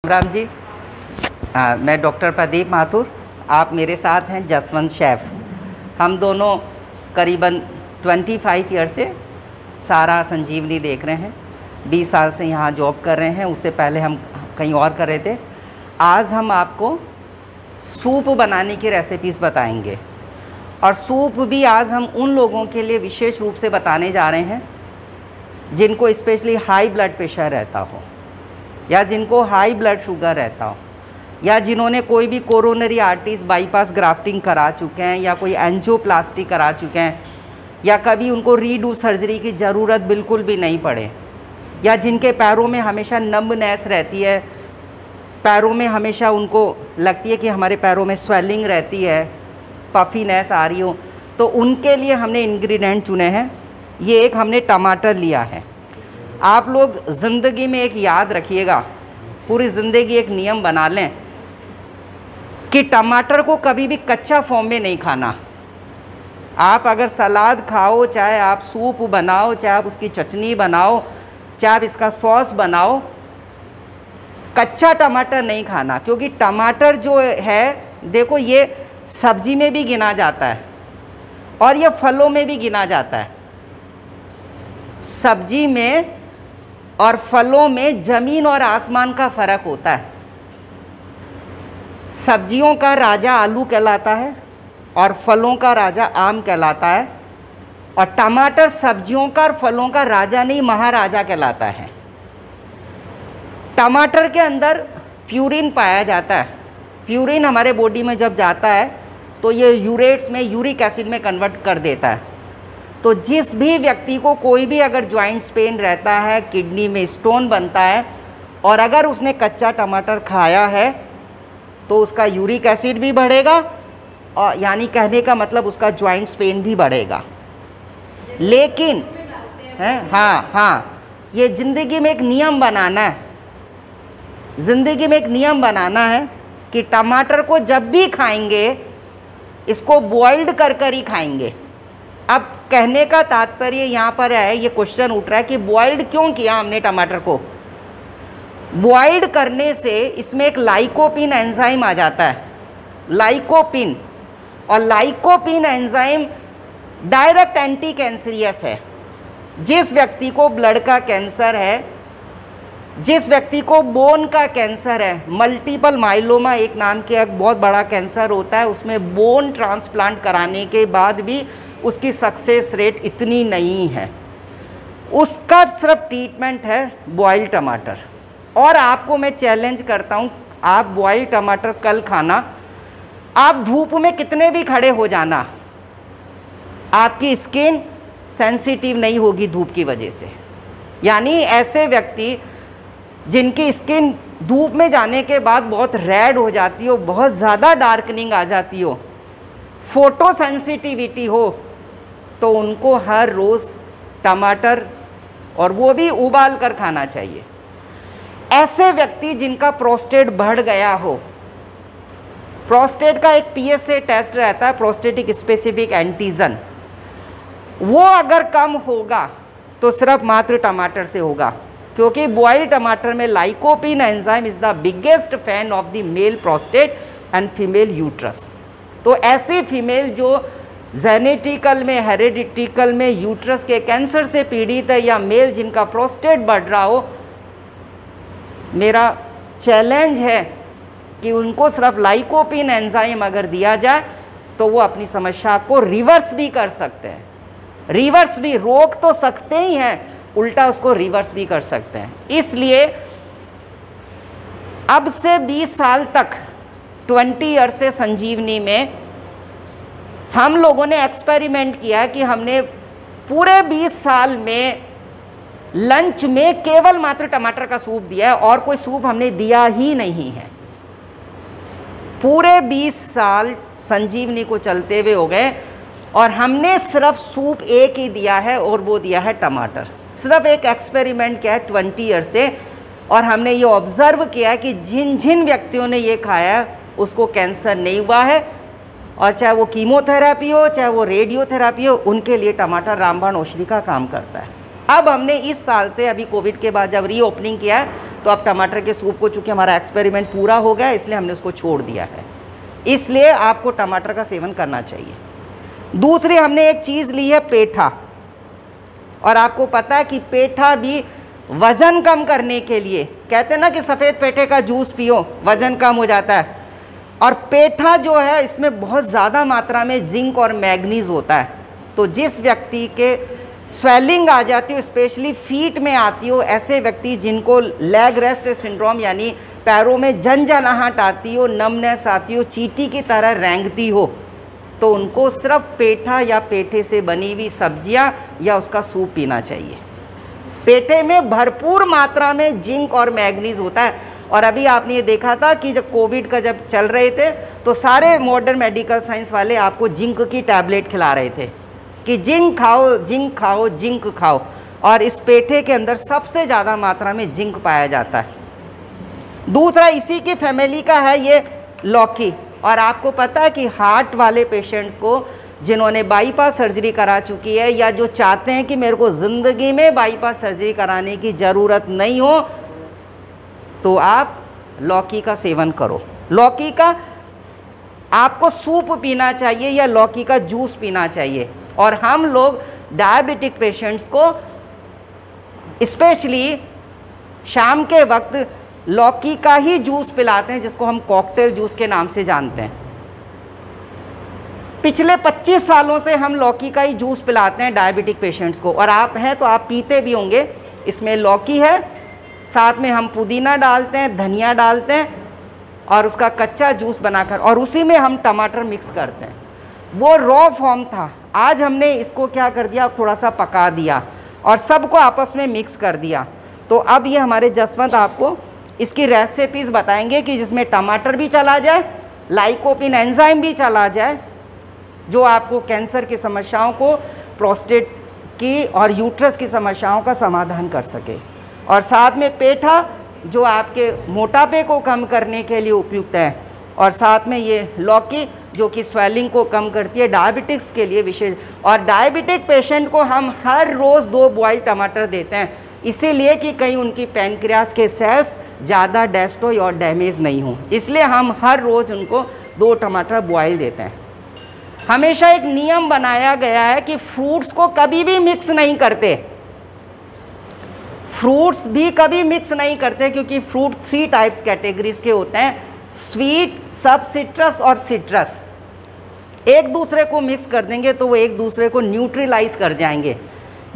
राम जी, मैं डॉक्टर प्रदीप माथुर। आप मेरे साथ हैं जसवंत शेफ। हम दोनों करीबन 25 ईयर से सारा संजीवनी देख रहे हैं। 20 साल से यहाँ जॉब कर रहे हैं, उससे पहले हम कहीं और कर रहे थे। आज हम आपको सूप बनाने की रेसिपीज़ बताएंगे, और सूप भी आज हम उन लोगों के लिए विशेष रूप से बताने जा रहे हैं जिनको स्पेशली हाई ब्लड प्रेशर रहता हो, या जिनको हाई ब्लड शुगर रहता हो, या जिन्होंने कोई भी कोरोनरी आर्टरीज बाईपास ग्राफ्टिंग करा चुके हैं, या कोई एंजियोप्लास्टी करा चुके हैं, या कभी उनको रीडू सर्जरी की ज़रूरत बिल्कुल भी नहीं पड़े, या जिनके पैरों में हमेशा नंबनेस रहती है, पैरों में हमेशा उनको लगती है कि हमारे पैरों में स्वेलिंग रहती है, पफीनेस आ रही हो, तो उनके लिए हमने इंग्रेडिएंट चुने हैं। ये एक हमने टमाटर लिया है। आप लोग ज़िंदगी में एक याद रखिएगा, पूरी ज़िंदगी एक नियम बना लें कि टमाटर को कभी भी कच्चा फॉर्म में नहीं खाना। आप अगर सलाद खाओ, चाहे आप सूप बनाओ, चाहे आप उसकी चटनी बनाओ, चाहे आप इसका सॉस बनाओ, कच्चा टमाटर नहीं खाना। क्योंकि टमाटर जो है, देखो, ये सब्जी में भी गिना जाता है और ये फलों में भी गिना जाता है। सब्जी में और फलों में ज़मीन और आसमान का फ़र्क होता है। सब्जियों का राजा आलू कहलाता है और फलों का राजा आम कहलाता है, और टमाटर सब्जियों का और फलों का राजा नहीं, महाराजा कहलाता है। टमाटर के अंदर प्यूरिन पाया जाता है। प्यूरिन हमारे बॉडी में जब जाता है तो ये यूरेट्स में, यूरिक एसिड में कन्वर्ट कर देता है। तो जिस भी व्यक्ति को कोई भी अगर जॉइंट्स पेन रहता है, किडनी में स्टोन बनता है, और अगर उसने कच्चा टमाटर खाया है तो उसका यूरिक एसिड भी बढ़ेगा, और यानी कहने का मतलब उसका जॉइंट्स पेन भी बढ़ेगा। लेकिन हाँ, ये ज़िंदगी में एक नियम बनाना है। ज़िंदगी में एक नियम बनाना है कि टमाटर को जब भी खाएंगे इसको बॉइल्ड कर कर ही खाएंगे। अब कहने का तात्पर्य यहाँ पर है, ये क्वेश्चन उठ रहा है कि बॉइल्ड क्यों किया हमने टमाटर को। बॉइल्ड करने से इसमें एक लाइकोपिन एंजाइम आ जाता है, लाइकोपिन, और lycopene enzyme direct anti cancerous है। जिस व्यक्ति को ब्लड का कैंसर है, जिस व्यक्ति को बोन का कैंसर है, मल्टीपल माइलोमा एक नाम के एक बहुत बड़ा कैंसर होता है, उसमें बोन ट्रांसप्लांट कराने के बाद भी उसकी सक्सेस रेट इतनी नहीं है, उसका सिर्फ ट्रीटमेंट है बॉइल्ड टमाटर। और आपको मैं चैलेंज करता हूँ, आप बॉइल्ड टमाटर कल खाना, आप धूप में कितने भी खड़े हो जाना, आपकी स्किन सेंसिटिव नहीं होगी धूप की वजह से। यानी ऐसे व्यक्ति जिनकी स्किन धूप में जाने के बाद बहुत रेड हो जाती हो, बहुत ज़्यादा डार्कनिंग आ जाती हो, फोटो सेंसिटिविटी हो, तो उनको हर रोज़ टमाटर, और वो भी उबाल कर खाना चाहिए। ऐसे व्यक्ति जिनका प्रोस्टेट बढ़ गया हो, प्रोस्टेट का एक PSA टेस्ट रहता है, प्रोस्टेटिक स्पेसिफिक एंटीजन, वो अगर कम होगा तो सिर्फ मात्र टमाटर से होगा। क्योंकि बॉइल्ड टमाटर में lycopene enzyme is the biggest fan of the male prostate and female uterus. तो ऐसी फीमेल जो जेनेटिकल में, हेरिडिटिकल में यूट्रस के कैंसर से पीड़ित है, या मेल जिनका प्रोस्टेट बढ़ रहा हो, मेरा चैलेंज है कि उनको सिर्फ लाइकोपिन एंजाइम अगर दिया जाए तो वो अपनी समस्या को रिवर्स भी कर सकते हैं। रिवर्स भी, रोक तो सकते ही हैं, उल्टा उसको रिवर्स भी कर सकते हैं। इसलिए अब से 20 साल तक, 20 ईयर से संजीवनी में हम लोगों ने एक्सपेरिमेंट किया कि हमने पूरे 20 साल में लंच में केवल मात्र टमाटर का सूप दिया है, और कोई सूप हमने दिया ही नहीं है। पूरे 20 साल संजीवनी को चलते हुए हो गए, और हमने सिर्फ सूप एक ही दिया है, और वो दिया है टमाटर। सिर्फ एक एक्सपेरिमेंट किया है 20 ईयर से, और हमने ये ऑब्जर्व किया कि जिन जिन व्यक्तियों ने ये खाया उसको कैंसर नहीं हुआ है, और चाहे वो कीमोथेरेपी हो, चाहे वो रेडियोथेरेपी हो, उनके लिए टमाटर रामबाण औषधि का काम करता है। अब हमने इस साल से, अभी कोविड के बाद जब रीओपनिंग किया है, तो अब टमाटर के सूप को, चूँकि हमारा एक्सपेरिमेंट पूरा हो गया इसलिए हमने उसको छोड़ दिया है। इसलिए आपको टमाटर का सेवन करना चाहिए। दूसरी हमने एक चीज़ ली है पेठा, और आपको पता है कि पेठा भी वज़न कम करने के लिए, कहते हैं ना कि सफ़ेद पेठे का जूस पियो वज़न कम हो जाता है, और पेठा जो है इसमें बहुत ज़्यादा मात्रा में जिंक और मैग्नीज होता है। तो जिस व्यक्ति के स्वेलिंग आ जाती हो, स्पेशली फीट में आती हो, ऐसे व्यक्ति जिनको लेग रेस्ट सिंड्रोम यानी पैरों में झंझनाहट आती हो, नमनेस आती हो, चींटी की तरह रेंगती हो, तो उनको सिर्फ पेठा या पेठे से बनी हुई सब्जियां या उसका सूप पीना चाहिए। पेठे में भरपूर मात्रा में जिंक और मैग्नीज होता है। और अभी आपने ये देखा था कि जब कोविड का जब चल रहे थे तो सारे मॉडर्न मेडिकल साइंस वाले आपको जिंक की टैबलेट खिला रहे थे कि जिंक खाओ, जिंक खाओ, जिंक खाओ, और इस पेठे के अंदर सबसे ज़्यादा मात्रा में जिंक पाया जाता है। दूसरा इसी की फैमिली का है ये लौकी। और आपको पता है कि हार्ट वाले पेशेंट्स को, जिन्होंने बाईपास सर्जरी करा चुकी है या जो चाहते हैं कि मेरे को ज़िंदगी में बाईपास सर्जरी कराने की ज़रूरत नहीं हो, तो आप लौकी का सेवन करो। लौकी का आपको सूप पीना चाहिए या लौकी का जूस पीना चाहिए। और हम लोग डायबिटिक पेशेंट्स को स्पेशली शाम के वक्त लौकी का ही जूस पिलाते हैं, जिसको हम कॉकटेल जूस के नाम से जानते हैं। पिछले 25 सालों से हम लौकी का ही जूस पिलाते हैं डायबिटिक पेशेंट्स को, और आप हैं तो आप पीते भी होंगे। इसमें लौकी है, साथ में हम पुदीना डालते हैं, धनिया डालते हैं, और उसका कच्चा जूस बनाकर, और उसी में हम टमाटर मिक्स करते हैं। वो रॉ फॉर्म था, आज हमने इसको क्या कर दिया, थोड़ा सा पका दिया और सबको आपस में मिक्स कर दिया। तो अब ये हमारे जसवंत आपको इसकी रेसिपीज़ बताएंगे कि जिसमें टमाटर भी चला जाए, लाइकोपिन एंजाइम भी चला जाए, जो आपको कैंसर की समस्याओं को, प्रोस्टेट की और यूट्रस की समस्याओं का समाधान कर सके, और साथ में पेठा जो आपके मोटापे को कम करने के लिए उपयुक्त है, और साथ में ये लौकी जो कि स्वेलिंग को कम करती है, डायबिटिक्स के लिए विशेष। और डायबिटिक पेशेंट को हम हर रोज़ 2 बॉइल टमाटर देते हैं, इसीलिए कि कहीं उनकी पैनक्रियास के सेल्स ज़्यादा डेस्ट्रॉय और डैमेज नहीं हो, इसलिए हम हर रोज़ उनको 2 टमाटर बॉइल देते हैं। हमेशा एक नियम बनाया गया है कि फ्रूट्स को कभी भी मिक्स नहीं करते, फ्रूट्स भी कभी मिक्स नहीं करते, क्योंकि फ्रूट 3 टाइप्स कैटेगरीज के होते हैं, स्वीट, सब सिट्रस और सिट्रस। एक दूसरे को मिक्स कर देंगे तो वो एक दूसरे को न्यूट्रलाइज कर जाएंगे,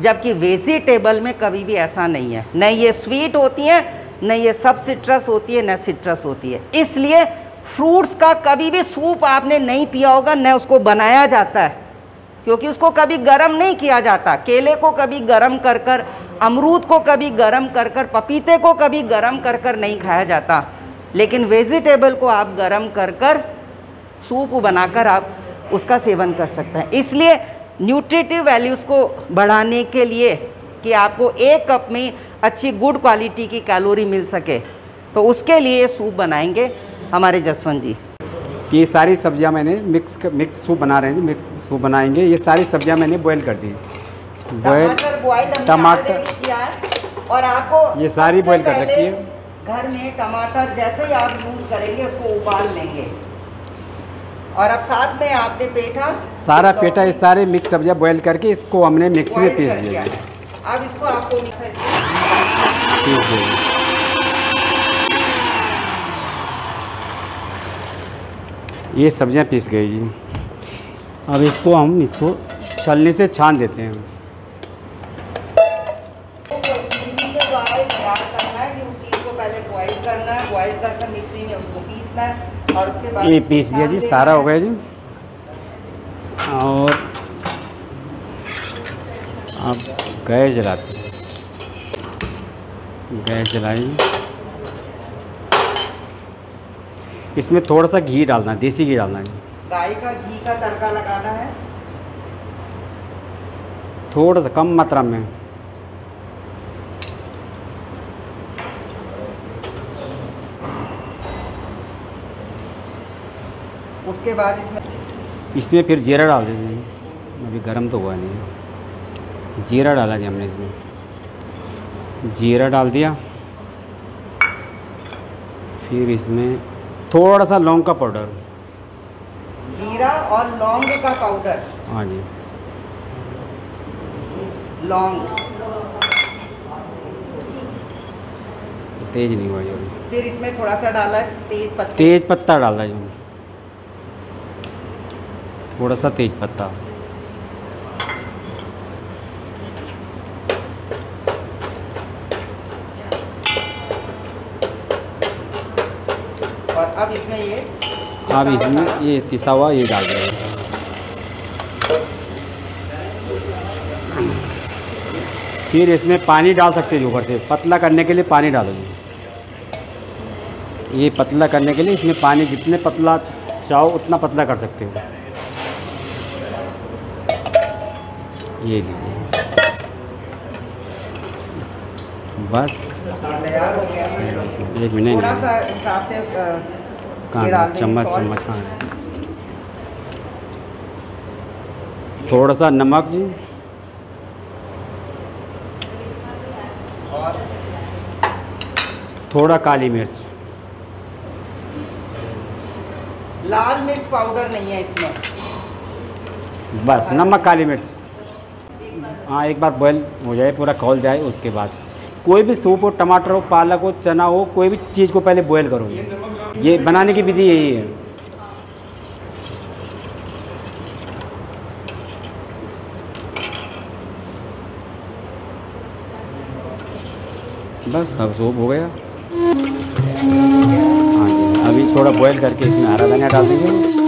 जबकि वेजिटेबल में कभी भी ऐसा नहीं है। न ये स्वीट होती है, न ये सब सिट्रस होती है, न सिट्रस होती है। इसलिए फ्रूट्स का कभी भी सूप आपने नहीं पिया होगा, न उसको बनाया जाता है, क्योंकि उसको कभी गर्म नहीं किया जाता। केले को कभी गर्म कर कर, अमरूद को कभी गर्म कर कर, पपीते को कभी गर्म कर कर नहीं खाया जाता, लेकिन वेजिटेबल को आप गर्म कर कर सूप बनाकर आप उसका सेवन कर सकते हैं। इसलिए न्यूट्रिटिव वैल्यूज़ को बढ़ाने के लिए कि आपको 1 कप में अच्छी गुड क्वालिटी की कैलोरी मिल सके, तो उसके लिए सूप बनाएंगे हमारे जसवंत जी। ये सारी सब्जियां मैंने मिक्स सूप बना रहे हैं, मिक्स सूप बनाएंगे। ये सारी सब्जियां मैंने बॉयल कर दी, टमाटर किया है, और आपको ये सारी बॉयल कर रखी है। घर में टमाटर जैसे ही आप यूज़ करेंगे उसको उबाल लेंगे, और अब साथ में आपने पेठा, सारा पेठा, ये सारे मिक्स सब्जियां बॉयल करके इसको हमने मिक्सी में पीस दिया। अब इसको आपको मिक्सर पीस दिया। ये सब्जियां पीस गई जी। अब इसको छलनी से छान देते हैं। और उसके बाद ये पीस दिया जी, सारा हो गया जी। और अब गैस जलाते हैं, गैस जलाई। इसमें थोड़ा सा घी डालना है, देसी घी डालना है। गाय का घी का तड़का लगाना है, थोड़ा सा कम मात्रा में। उसके बाद इसमें फिर जीरा डाल देते हैं। अभी गरम तो हुआ नहीं, जीरा डाला जी हमने। इसमें जीरा डाल दिया, फिर इसमें थोड़ा सा लौंग का पाउडर, जीरा और लौंग का पाउडर। हाँ जी, लौंग तेज नहीं हुआ ये अभी। फिर इसमें थोड़ा सा डाला तेज पत्ता। तेज पत्ता डाला जी, थोड़ा सा तेज पत्ता। और अब इसमें ये पिसा हुआ ये डाल देंगे। फिर इसमें पानी डाल सकते हैं ऊपर से, पतला करने के लिए पानी डालो जी। ये पतला करने के लिए इसमें पानी जितने पतला चाहो उतना पतला कर सकते हो। ये लीजिए, बस तैयार हो गया। 1 मिनट। थोड़ा सा हिसाब से कहाँ चम्मच कहाँ है? थोड़ा सा नमक जी, और थोड़ा काली मिर्च। लाल मिर्च पाउडर नहीं है इसमें, बस नमक काली मिर्च। हाँ, एक बार बॉयल हो जाए, पूरा खौल जाए, उसके बाद कोई भी सूप हो, टमाटर हो, पालक हो, चना हो, कोई भी चीज़ को पहले बॉयल करो। ये बनाने की विधि यही है। बस अब सूप हो गया। हाँ जी, अभी थोड़ा बॉयल करके इसमें हरा धनिया डाल देंगे।